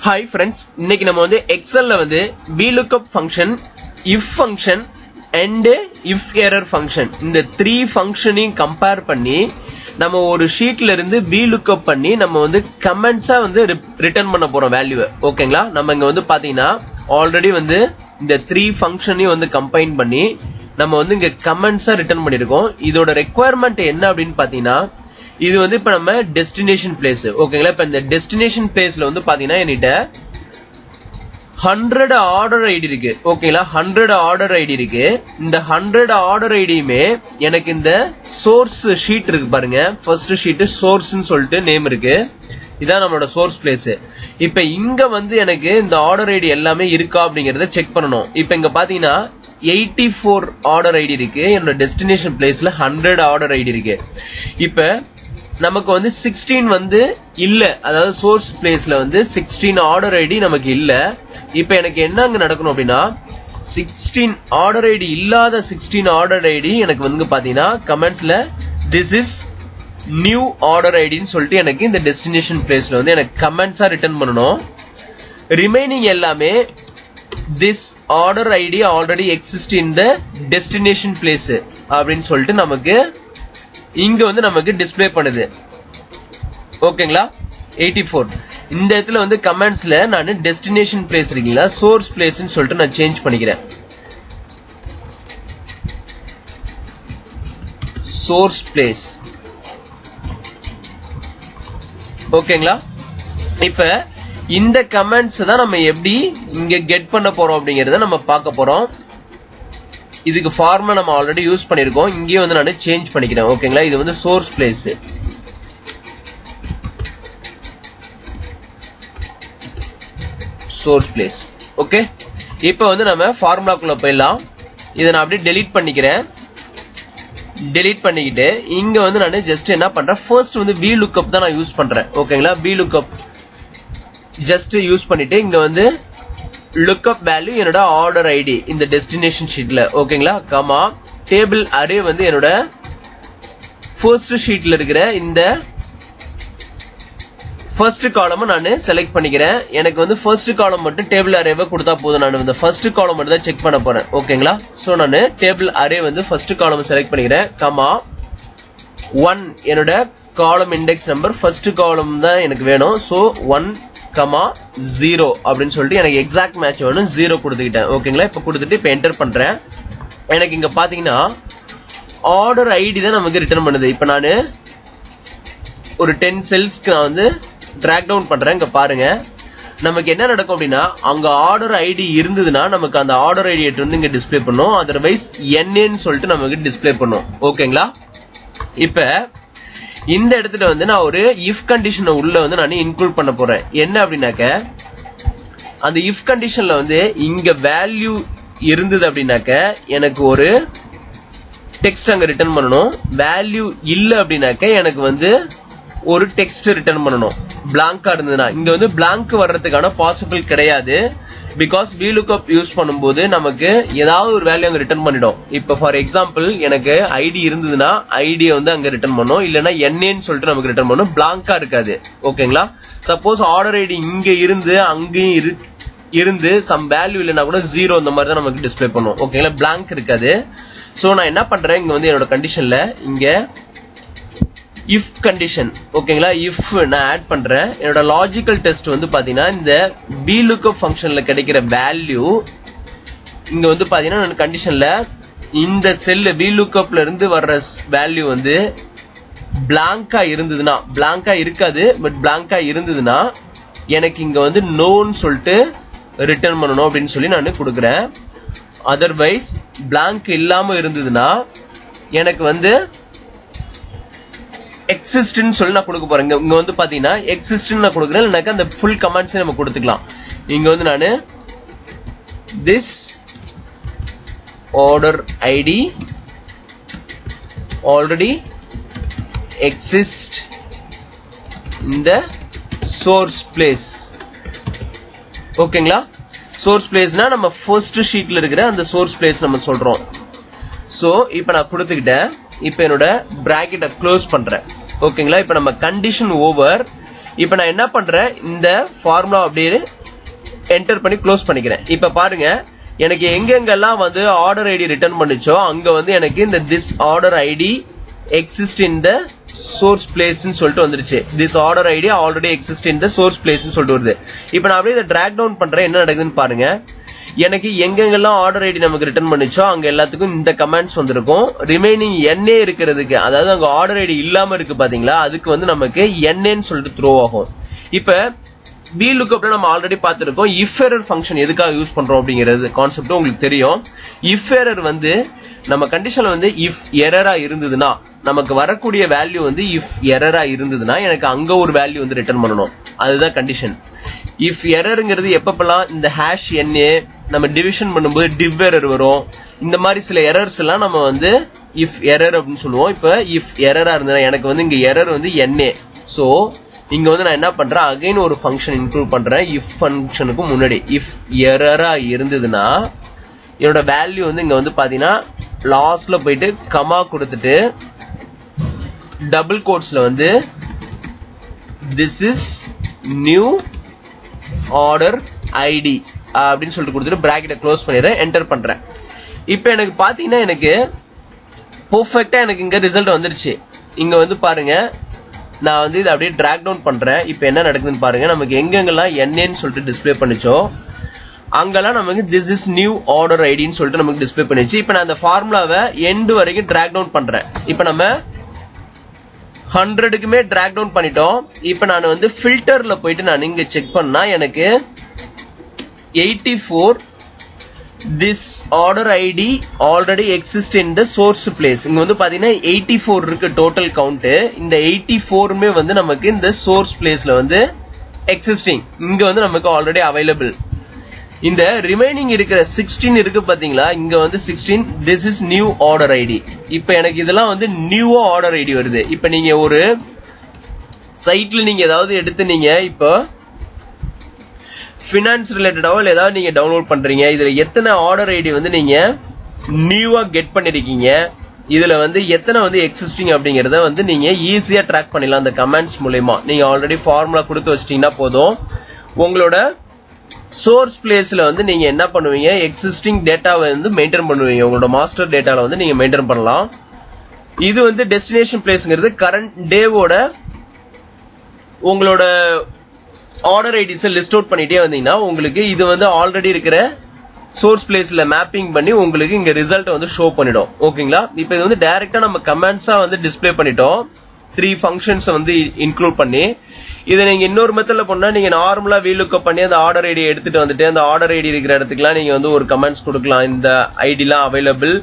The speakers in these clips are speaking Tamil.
Hi friends, இன்னைக்கு நம்ம வந்து எக்ஸல்ல வந்து VLOOKUP function, if function and if error function இந்த 3 ஃபங்க்ஷனையும் கம்பேர் பண்ணி நம்ம ஒரு ஷீட்ல இருந்து VLOOKUP பண்ணி நம்ம வந்து கமெண்ட்ஸா வந்து ரிட்டர்ன் பண்ண போறோம் வேல்யூவை. ஓகேங்களா? நம்ம இங்க வந்து பாத்தீங்கன்னா ஆல்ரெடி வந்து இந்த 3 ஃபங்க்ஷனையும் வந்து கம்பைன் பண்ணி நம்ம வந்து இங்க கமெண்ட்ஸா ரிட்டர்ன் பண்ணிருக்கோம். இதோட ரெக்குயர்மெண்ட் என்ன அப்படின்னு பாத்தீங்கன்னா இது வந்து இப்ப நம்ம டெஸ்டினேஷன் பிளேஸ். ஓகேங்களா? இப்ப இந்த டெஸ்டினேஷன் பிளேஸ்ல வந்து பாத்தீங்கன்னா என்கிட்ட 100 ஆர்டர் ஐடி இருக்கு. ஓகேங்களா? 100 ஆர்டர் ஐடி இருக்கு. இந்த 100 ஆர்டர் ஐடியுமே எனக்கு இந்த சோர்ஸ் ஷீட் இருக்கு பாருங்க. ஃபர்ஸ்ட் ஷீட் சோர்ஸ்னு சொல்லிட்டு நேம் இருக்கு. இதான் நம்மளோட சோர்ஸ் பிளேஸ். இப்ப இங்க வந்து எனக்கு இந்த ஆர்டர் ஐடி எல்லாமே இருக்கா அப்படிங்கறத செக் பண்ணணும். இப்ப இங்க பாத்தீங்கன்னா 84 ஆர்டர் ஐடி இருக்கு. என்னோட டெஸ்டினேஷன் பிளேஸ்ல 100 ஆர்டர் ஐடி இருக்கு. இப்ப நமக்கு வந்து 16 வந்து இல்ல, அதாவது சோர்ஸ் பிளேஸ்ல வந்து 16 ஆர்டர் ஐடி நமக்கு இல்ல. இப்ப எனக்கு என்ன அங்க நடக்கணும் அப்படின்னா 16 ஆர்டர் ஐடி இல்லாத 16 ஆர்டர் ஐடி எனக்கு வந்து பாத்தீங்கன்னா கமெண்ட்ஸ்ல this is நியூ ஆர்டர் ஐடின்னு சொல்லிட்டு எனக்கு இந்த டெஸ்டினேஷன் பிளேஸ்ல வந்து எனக்கு கமெண்ட்ஸா ரிட்டர்ன் பண்ணணும். ரிமைனிங் எல்லாமே this order ID already exists in the destination place அப்படின்னு சொல்லிட்டு நமக்கு இங்க வந்து நமக்கு டிஸ்ப்ளே பண்ணுது. ஓகேங்களா? 84 இந்த இடத்துல வந்து கமெண்ட்ஸ்ல நான் டெஸ்டினேஷன் பிளேஸ் இருக்கீங்களா சோர்ஸ் பிளேஸ்னு சொல்லிட்டு நான் சேஞ்ச் பண்ணிக்கிறேன். Source place. ஓகேங்களா? இப்ப இந்த கமெண்ட்ஸ் தான் நம்ம எப்படி இங்க கெட் பண்ண போறோம் அப்படிங்கறத நம்ம பார்க்க போறோம். இதுக்கு ஃபார்முலா நம்ம ஆல்ரெடி யூஸ் பண்ணிருக்கோம். இங்கேயே வந்து நான் சேஞ்ச் பண்ணிக்கிறேன். ஓகேங்களா? இது வந்து source place. Source place. Okay, இப்போ வந்து நம்ம ஃபார்முலாக்குள்ள போயிடலாம். இதை நான் அப்படியே டெலீட் பண்ணிக்கிறேன். டெலீட் பண்ணிக்கிட்டு இங்க வந்து நான் ஜஸ்ட் என்ன பண்றேன், ஃபர்ஸ்ட் வந்து VLOOKUP தான் நான் யூஸ் பண்றேன். ஓகேங்களா? VLOOKUP ஜஸ்ட் யூஸ் பண்ணிட்டு இங்க வந்து லுக்அப் வேல்யூ என்னோட ஆர்டர் ஐடி இந்த டெஸ்டினேஷன் ஷீட்ல. ஓகேங்களா? கமா டேபிள் அரே வந்து என்னோட ஃபர்ஸ்ட் ஷீட்ல இருக்கிற இந்த ஃபர்ஸ்ட் காலம் நான் செலக்ட் பண்ணிக்கிறேன். எனக்கு வந்து ஃபர்ஸ்ட் காலம் மட்டும் டேபிள் அரேவை கொடுத்தா போதும். நான் இந்த ஃபர்ஸ்ட் காலம் மட்டும் தான் செக் பண்ண போறேன். ஓகேங்களா? சோ நான் டேபிள் அரே வந்து ஃபர்ஸ்ட் காலம் செலக்ட் பண்ணிக்கிறேன். கமா 1 என்னோட காலம் இண்டெக்ஸ் நம்பர் ஃபர்ஸ்ட் காலம் தான் எனக்கு வேணும். சோ 1 கமா 0 அப்படின்னு சொல்லிட்டு எனக்கு எக்ஸாக்ட் மேட்ச் வேணும். 0 கொடுத்துக்கிட்டேன். ஓகேங்களா? இப்ப கொடுத்துட்டு இப்ப என்டர் பண்றேன். எனக்கு இங்க பாத்தீங்கன்னா ஆர்டர் ஐடி தான் நமக்கு ரிட்டர்ன் பண்ணுது. இப்ப நான் ஒரு 10 செல்ஸ்க்கு நான் வந்து டிராக் டவுன் பண்றேன். இங்க பாருங்க நமக்கு என்ன நடக்கும் அப்படின்னா அங்க ஆர்டர் ஐடி இருந்ததுன்னா நமக்கு அந்த ஆர்டர் ஐடி வந்து இங்க டிஸ்பிளே பண்ணும். அதர்வைஸ் என்னன்னு சொல்லிட்டு நமக்கு டிஸ்பிளே பண்ணும். ஓகேங்களா? இப்ப இந்த இடத்துல வந்து நான் ஒரு இஃப் கண்டிஷனை உள்ள வந்து நான் இன்க்ளூட் பண்ண போறேன். என்ன அப்படின்னாக்க அந்த இஃப் கண்டிஷன்ல வந்து இங்க வேல்யூ இருந்தது அப்படின்னாக்க எனக்கு ஒரு டெக்ஸ்ட் அங்க ரிட்டர்ன் பண்ணணும். வேல்யூ இல்ல அப்படின்னாக்க எனக்கு வந்து ஒரு டெக்ஸ்ட் ரிட்டர்ன் பண்ணணும். பிளாங்கா இருந்ததுன்னா இங்க வந்து பிளாங்க் வர்றதுக்கான பாசிபிள் கிடையாது. பிகாஸ் VLOOKUP யூஸ் பண்ணும்போது நமக்கு ஏதாவது ஒரு வேல்யூ அங்க ரிட்டர்ன் பண்ணிடும். இப்ப ஃபார் எக்ஸாம்பிள் எனக்கு ஐடி இருந்ததுன்னா ஐடியை வந்து அங்க ரிட்டர்ன் பண்ணும். இல்லைன்னா என்னன்னு சொல்லிட்டு நமக்கு ரிட்டர்ன் பண்ணும். பிளாங்கா இருக்காது. ஓகேங்களா? சப்போஸ் ஆர்டர் ஐடி இங்க இருந்து அங்கேயும் இருந்து சம் வேல்யூ இல்லைன்னா கூட 0 இந்த மாதிரி தான் நமக்கு டிஸ்பிளே பண்ணும். ஓகேங்களா? பிளாங்க் இருக்காது. சோ நான் என்ன பண்றேன், இங்க வந்து என்னோட கண்டிஷன்ல இங்க இஃப் கண்டிஷன். ஓகேங்களா? இஃப் நான் ஆட் பண்றேன். என்னோட லாஜிக்கல் டெஸ்ட் வந்து பாத்தீங்கன்னா இந்த VLOOKUP ஃபங்க்ஷன்ல கிடைக்கிற வேல்யூ இங்க வந்து பாத்தீங்கன்னா கண்டிஷன்ல இந்த செல் VLOOKUPல இருந்து வர்ற வேல்யூ வந்து பிளாங்கா இருந்ததுன்னா, பிளாங்கா இருக்காது பட் பிளாங்கா இருந்ததுன்னா எனக்கு இங்க வந்து நோன்னு சொல்லிட்டு ரிட்டர்ன் பண்ணணும் அப்படின்னு சொல்லி நான் கொடுக்குறேன். அதர்வைஸ் பிளாங்க் இல்லாம இருந்ததுன்னா எனக்கு வந்து எக்ஸிஸ்ட்னு சொல்லி நான் கொடுக்க போறேன். இங்க வந்து பாத்தீங்கன்னா எக்ஸிஸ்ட்னு நான் கொடுக்குறேன். இல்லைனாக்கா அந்த ஃபுல் கமெண்ட்ஸ் நம்ம கொடுத்துக்கலாம். இங்க வந்து நான் this order ID already exist in the source place. ஓகேங்களா? சோர்ஸ் பிளேஸ்னா நம்ம ஃபர்ஸ்ட் ஷீட்ல இருக்கிற அந்த சோர்ஸ் பிளேஸ் நம்ம சொல்றோம். சோ இப்போ நான் கொடுத்துக்கிட்டேன். இப்போ என்னோட பிராக்கெட்டை க்ளோஸ் பண்றேன். ஓகேங்களா? இப்போ நம்ம கண்டிஷன் ஓவர். இப்போ நான் என்ன பண்றேன், இந்த ஃபார்முலா அப்படியே என்டர் பண்ணி க்ளோஸ் பண்ணிக்கிறேன். இப்ப பாருங்க எனக்கு எங்கெங்கெல்லாம் வந்து ஆர்டர் ஐடி ரிட்டர்ன் பண்ணுச்சோ அங்க வந்து எனக்கு இந்த this order ID exist in the source place சொல்லிட்டு வந்துருச்சு. This order ID already exist in the source place சொல்லிட்டு வருது. இப்போ நான் அப்படியே இதை டிராக் டவுன் பண்றேன், என்ன நடக்குதுன்னு பாருங்க. எனக்கு எங்கெங்கெல்லாம் ஆர்டர் ஐடி நமக்கு ரிட்டர்ன் பண்ணிச்சோ அங்க எல்லாத்துக்கும் இந்த கமெண்ட்ஸ் வந்திருக்கும். ரிமைனிங் NA இருக்கிறதுக்கு, அதாவது அங்க ஆர்டர் ஐடி இல்லாம இருக்கு பாத்தீங்களா, அதுக்கு வந்து நமக்கு NAன்னு சொல்லிட்டு த்ரோ ஆகும். இப்ப VLOOKUPல நம்ம ஆல்ரெடி பார்த்திருக்கோம். if error ஃபங்க்ஷன் எதுக்காக யூஸ் பண்றோம் அப்படிங்கிறது கான்செப்ட் உங்களுக்கு தெரியும். if error வந்து நம்ம கண்டிஷன்ல வந்து if எரரா இருந்ததுன்னா நமக்கு வரக்கூடிய வேல்யூ வந்து if எரரா இருந்ததுன்னா எனக்கு அங்க ஒரு வேல்யூ வந்து ரிட்டர்ன் பண்ணணும், அதுதான் கண்டிஷன். if எரர்ங்கிறது எப்பப்பெல்லாம் இந்த #NA நம்ம டிவிஷன் பண்ணும்போது div error வரும், இந்த மாதிரி சில எரர்ஸ் எல்லாம் நம்ம வந்து if error அப்படின்னு சொல்லுவோம். இப்ப if எரரா இருந்ததுன்னா எனக்கு வந்து இங்க எரர் வந்து NA. சோ இங்க வந்து நான் என்ன பண்றேன், அகைன் ஒரு ஃபங்க்ஷன் இன்க்ளூட் பண்றேன். if ஃபங்க்ஷனுக்கு முன்னாடி if எரரா இருந்ததுன்னா என்னோட வேல்யூ வந்து இங்க வந்து பாத்தீங்கன்னா லாஸ்ட்ல போயிட்டு கமா கொடுத்துட்டு டபுள் கோட்ஸ்ல வந்து this is new order ID அப்படின்னு சொல்லிட்டு கொடுத்துட்டு பிராக்கெட்டை க்ளோஸ் பண்ணிடுறேன், என்டர் பண்றேன். இப்போ எனக்கு பாத்தீங்கன்னா எனக்கு பெர்ஃபெக்ட்டா எனக்கு இங்க ரிசல்ட் வந்துருச்சு. இங்க வந்து பாருங்க நான் வந்து இதை அப்படியே டிராக் டவுன் பண்றேன். இப்போ என்ன நடக்குதுன்னு பாருங்க, நமக்கு எங்கெங்கெல்லாம் NAன்னு சொல்லிட்டு டிஸ்பிளே பண்ணிச்சோ அங்கெல்லாம் நமக்கு திஸ் இஸ் நியூ ஆர்டர் ஐடின்னு சொல்லிட்டு நமக்கு டிஸ்பிளே பண்ணிச்சு. இப்போ நான் அந்த ஃபார்முலாவை எண்ட் வரைக்கும் டிராக் டவுன் பண்றேன். இப்போ நம்ம 100க்குமே டிராக் டவுன் பண்ணிட்டோம். இப்போ நான் வந்து ஃபில்டர்ல போயிட்டு நான் இங்க செக் பண்ணா எனக்கு 84 this order ID already exists in the source place. இங்க வந்து பாத்தீங்கன்னா 84 இருக்கு டோட்டல் கவுண்ட். இந்த 84மே வந்து நமக்கு இந்த source placeல வந்து existing, இங்க வந்து நமக்கு ஆல்ரெடி அவைலபிள். இந்த ரிமைனிங் இருக்கிற 16 இருக்கு பாத்தீங்களா, இங்க வந்து 16 this is new order ID. இப்போ எனக்கு இதெல்லாம் வந்து நியூ ஆர்டர் ஐடி வருது. இப்போ நீங்க ஒரு சைட்ல நீங்க ஏதாவது எடுத்து நீங்க இப்போ ஃபினான்ஸ் ரிலேட்டடாவோ இல்லை ஏதாவது நீங்க டவுன்லோட் பண்றீங்க, இதுல எத்தனை ஆர்டர் ஐடி வந்து நீங்க நியூவா கெட் பண்ணிருக்கீங்க, இதுல வந்து எத்தனை வந்து எக்ஸிஸ்டிங் அப்படிங்கறத வந்து நீங்க ஈஸியா ட்ராக் பண்ணிடலாம் அந்த கமெண்ட்ஸ் மூலமா. நீங்க ஆல்ரெடி ஃபார்முலா கொடுத்து வச்சிட்டீங்கன்னா போதும். உங்களோட சோர்ஸ் பிளேஸ்ல வந்து நீங்க என்ன பண்ணுவீங்க, எக்ஸிஸ்டிங் டேட்டாவை வந்து மெயின்டைன் பண்ணுவீங்க. உங்களோட மாஸ்டர் டேட்டால வந்து நீங்க மெயின்டைன் பண்ணலாம். இது வந்து டெஸ்டினேஷன் பிளேஸ்ங்கிறது கரண்ட் டேவோட உங்களோட ஆர்டர் ஐடிஸ் லிஸ்ட் அவுட் பண்ணிட்டே வந்தீங்கன்னா உங்களுக்கு இது வந்து ஆல்ரெடி இருக்கிற சோர்ஸ் பிளேஸ்ல மேப்பிங் பண்ணி உங்களுக்கு இங்க ரிசல்ட் வந்து ஷோ பண்ணிடும். ஓகேங்களா, இப்போ இது வந்து டைரக்டா நம்ம கமெண்ட்ஸா வந்து டிஸ்பிளே பண்ணிட்டோம். 3 ஃபங்க்ஷன்ஸ் வந்து இன்க்ளூட் பண்ணி. இதை நீங்க இன்னொரு மெத்தட்ல பண்ணா நீங்க நார்மலா VLOOKUP பண்ணி அந்த ஆர்டர் ஐடி எடுத்துட்டு வந்துட்டு அந்த ஆர்டர் ஐடி இருக்கிற இடத்துக்குலாம் நீங்க வந்து ஒரு கமெண்ட்ஸ் கொடுக்கலாம். இந்த ஐடிலாம் அவைலபிள்,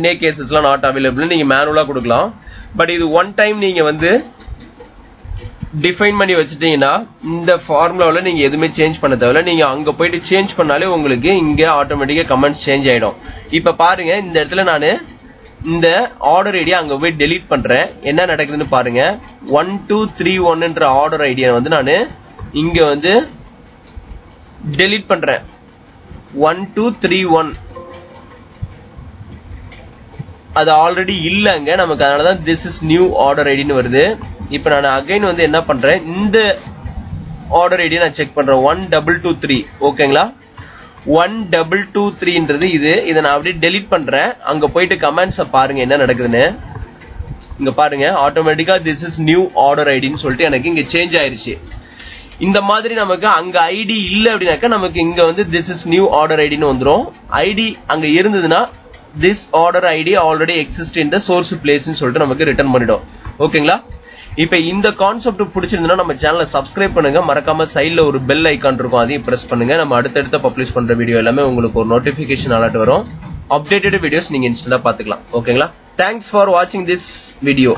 NA கேசஸ்லாம் நாட் அவைலபிள் நீங்க மேனுவலா கொடுக்கலாம். பட் இது ஒன் டைம் நீங்க வந்து டிஃபைன் பண்ணி வச்சுட்டீங்கன்னா இந்த ஃபார்முலாவில் நீங்க எதுவுமே சேஞ்ச் பண்ண தேவையில்ல. நீங்க அங்க போயிட்டு சேஞ்ச் பண்ணாலே உங்களுக்கு இங்க ஆட்டோமேட்டிக்கா கமெண்ட்ஸ் சேஞ்ச் ஆயிடும். இப்ப பாருங்க இந்த இடத்துல நான் இந்த ஆர்டர் ஐடியா அங்க போய் டெலீட் பண்றேன். என்ன நடக்குதுன்னு பாருங்க. 1231ன்ற ஆர்டர் ஐடியா வந்து நான் இங்க வந்து டெலீட் பண்றேன். 1231 அது ஆல்ரெடி இல்லங்க நமக்கு, அதனாலதான் திஸ் இஸ் நியூ ஆர்டர் ஐடின்னு வருது. இப்ப நான் அகைன் வந்து என்ன பண்றேன், இந்த ஆர்டர் ஐடியா நான் செக் பண்றேன். 1223 ஓகேங்களா. 1223ன்றது இது. இதை நான் அப்படியே டெலீட் பண்றேன். அங்க போயிட்டு கமெண்ட்ஸை பாருங்க என்ன நடக்குதுன்னு. இங்க பாருங்க ஆட்டோமேட்டிக்கா திஸ் இஸ் நியூ ஆர்டர் ஐடின்னு சொல்லிட்டு எனக்கு இங்க சேஞ்ச் ஆயிருச்சு. இந்த மாதிரி நமக்கு அங்க ஐடி இல்ல அப்படின்னாக்கா நமக்கு இங்க வந்து திஸ் இஸ் நியூ ஆர்டர் ஐடின்னு வந்துடும். ஐடி அங்க இருந்ததுன்னா this order ID already exists in the source place ன்னு சொல்லிட்டு நமக்கு ரிட்டர்ன் பண்ணிடும். ஓகேங்களா, இப்போ இந்த கான்செப்ட் பிடிச்சிருந்தா நம்ம சேனலை சப்ஸ்கிரைப் பண்ணுங்க. மறக்காம சைட்ல ஒரு பெல் ஐகான் இருக்கும், அதையும் பிரஸ் பண்ணுங்க. நம்ம அடுத்தடுத்த பப்ளிஷ் பண்ற வீடியோ எல்லாமே உங்களுக்கு ஒரு நோட்டிபிகேஷன் அலர்ட் வரும். அப்டேட்டட் வீடியோஸ் நீங்க இன்ஸ்டன்டா பாத்துக்கலாம். ஓகேங்களா, தேங்க்ஸ் ஃபார் வாட்சிங் திஸ் வீடியோ.